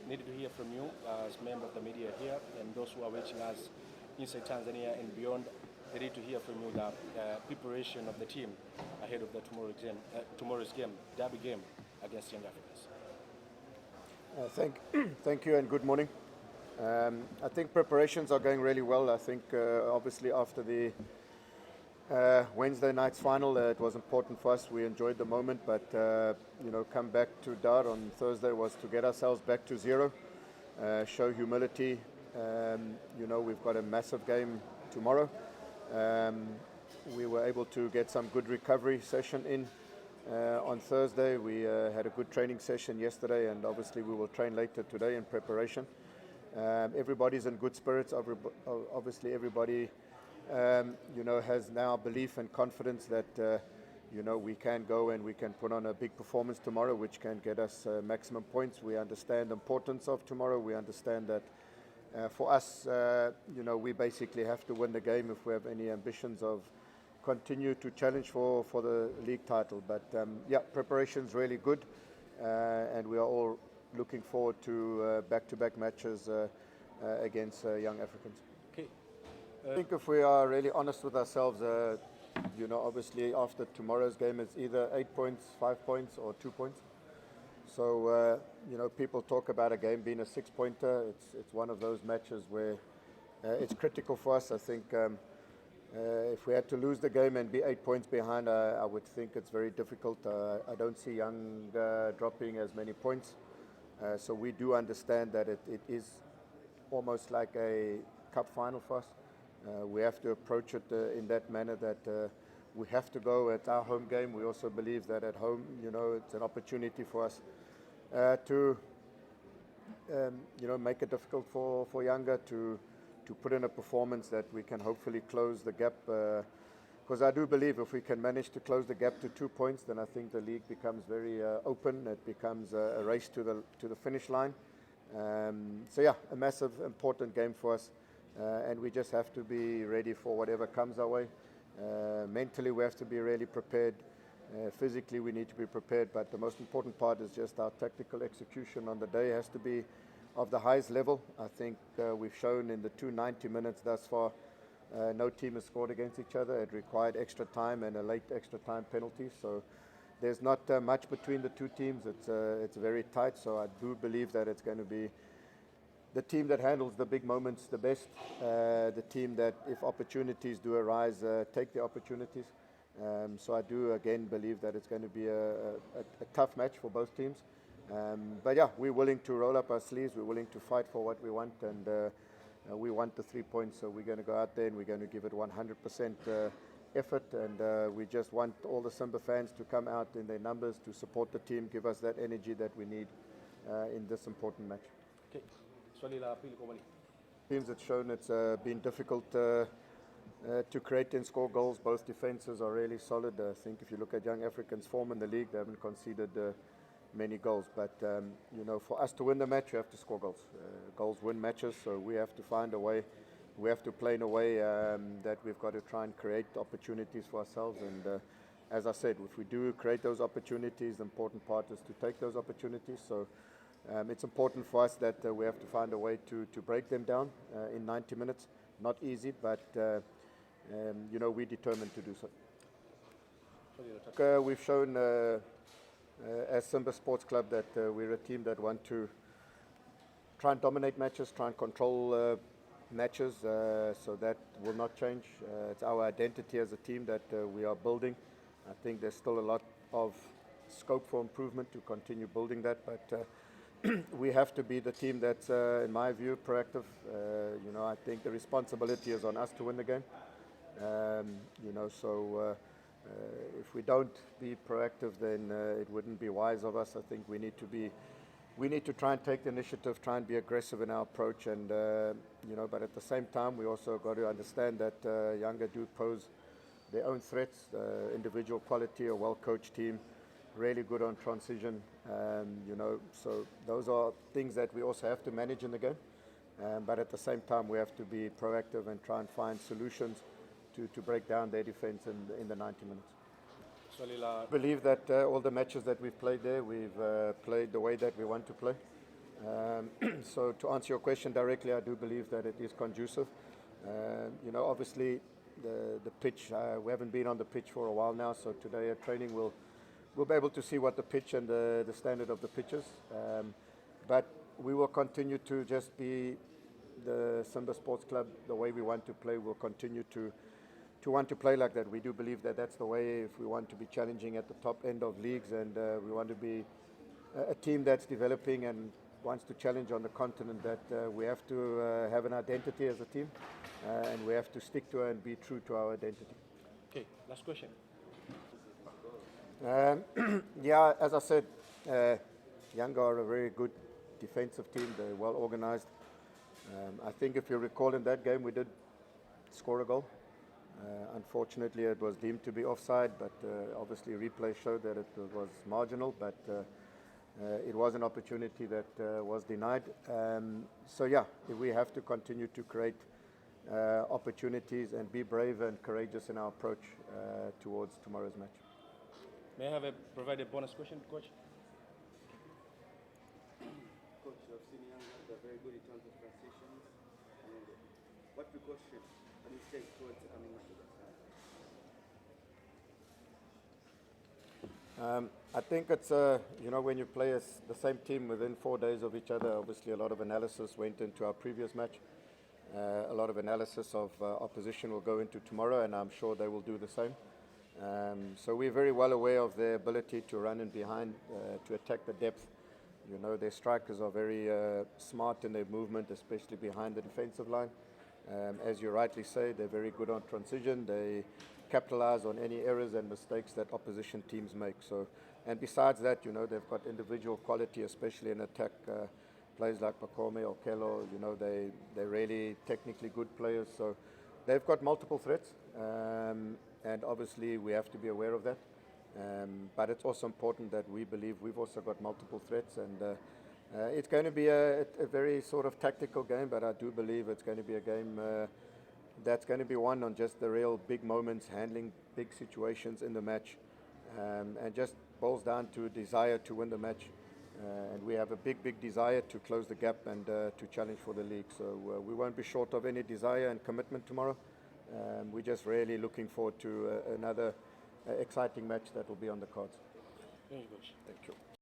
needed to hear from you as member of the media here and those who are watching us inside Tanzania and beyond. They need to hear from you the preparation of the team ahead of the tomorrow's game, Dabi game against Young Africans. Thank you and good morning. I think preparations are going really well. I think obviously after the Wednesday night's final, it was important for us. We enjoyed the moment, but come back to Dar on Thursday was to get ourselves back to zero, show humility. We've got a massive game tomorrow. We were able to get some good recovery session in on Thursday. We had a good training session yesterday, and obviously we will train later today in preparation. Everybody's in good spirits. Obviously everybody has now belief and confidence that we can go and we can put on a big performance tomorrow, which can get us maximum points. We understand the importance of tomorrow. We understand that for us, we basically have to win the game if we have any ambitions of continue to challenge for the league title. But preparation's really good, and we are all looking forward to back-to-back matches against Young Africans. Okay. I think if we are really honest with ourselves, obviously after tomorrow's game, it's either 8 points, 5 points, or 2 points. So, people talk about a game being a 6-pointer. It's one of those matches where it's critical for us. I think if we had to lose the game and be 8 points behind, I would think it's very difficult. I don't see Young dropping as many points. So we do understand that it is almost like a cup final for us. We have to approach it in that manner that we have to go at our home game. We also believe that at home, it's an opportunity for us to make it difficult for Younger to put in a performance that we can hopefully close the gap. Because I do believe if we can manage to close the gap to 2 points, then I think the league becomes very open. It becomes a race to the finish line. A massive, important game for us. And we just have to be ready for whatever comes our way. Mentally, we have to be really prepared. Physically, we need to be prepared. But the most important part is just our tactical execution on the day has to be of the highest level. I think we've shown in the 290 minutes thus far, no team has scored against each other. It required extra time and a late extra time penalty. So there's not much between the two teams. It's very tight. So I do believe that it's going to be the team that handles the big moments the best, the team that, if opportunities do arise, take the opportunities. So I do, again, believe that it's going to be a tough match for both teams. We're willing to roll up our sleeves. We're willing to fight for what we want, and we want the 3 points. So we're going to go out there and we're going to give it 100% effort. And we just want all the Simba fans to come out in their numbers to support the team, give us that energy that we need in this important match. Okay. Teams have shown it's been difficult to create and score goals. Both defenses are really solid. I think if you look at Young Africans' form in the league, they haven't conceded many goals. But, for us to win the match, you have to score goals. Goals win matches, so we have to find a way. We have to play in a way that we've got to try and create opportunities for ourselves. And as I said, if we do create those opportunities, the important part is to take those opportunities. So it's important for us that we have to find a way to break them down in 90 minutes. Not easy, but we're determined to do so. We've shown as Simba Sports Club that we're a team that want to try and dominate matches, try and control matches, so that will not change. It's our identity as a team that we are building. I think there's still a lot of scope for improvement to continue building that, but we have to be the team that's, in my view, proactive. I think the responsibility is on us to win the game. If we don't be proactive, then it wouldn't be wise of us. I think we need to try and take the initiative, try and be aggressive in our approach, and but at the same time, we also got to understand that Younger do pose their own threats. Individual quality, a well-coached team, really good on transition. So those are things that we also have to manage in the game. But at the same time, we have to be proactive and try and find solutions to break down their defense in the 90 minutes. I believe that all the matches that we've played there, we've played the way that we want to play. So to answer your question directly, I do believe that it is conducive. Obviously the pitch, we haven't been on the pitch for a while now, so today at training we'll be able to see what the pitch and the standard of the pitch is. But we will continue to just be the Simba Sports Club, the way we want to play. We'll continue to want to play like that. We do believe that that's the way if we want to be challenging at the top end of leagues, and we want to be a team that's developing and wants to challenge on the continent, that we have to have an identity as a team, and we have to stick to it and be true to our identity. Okay, last question. Yeah, as I said, Yanga are a very good defensive team. They're well organized. I think if you recall in that game, we did score a goal. Unfortunately, it was deemed to be offside, but obviously replay showed that it was marginal, but it was an opportunity that was denied. So yeah, we have to continue to create opportunities and be brave and courageous in our approach towards tomorrow's match. May I provide a bonus question, Coach? Coach, I've seen Yanga, they're very good in terms of transitions. And what precaution can you take towards the coming match? I think it's, when you play as the same team within 4 days of each other, obviously a lot of analysis went into our previous match. A lot of analysis of opposition will go into tomorrow, and I'm sure they will do the same. So we're very well aware of their ability to run in behind, to attack the depth. Their strikers are very smart in their movement, especially behind the defensive line. As you rightly say, they're very good on transition. They capitalize on any errors and mistakes that opposition teams make. So, and besides that, they've got individual quality, especially in attack. Players like Pakome or Kelo, they're really technically good players. So they've got multiple threats, and obviously we have to be aware of that. But it's also important that we believe we've also got multiple threats, and it's going to be a very sort of tactical game, but I do believe it's going to be a game that's going to be won on just the real big moments, handling big situations in the match, and just boils down to a desire to win the match. And we have a big desire to close the gap and to challenge for the league. So we won't be short of any desire and commitment tomorrow. We're just really looking forward to another exciting match that will be on the cards. Thank you, Coach. Thank you.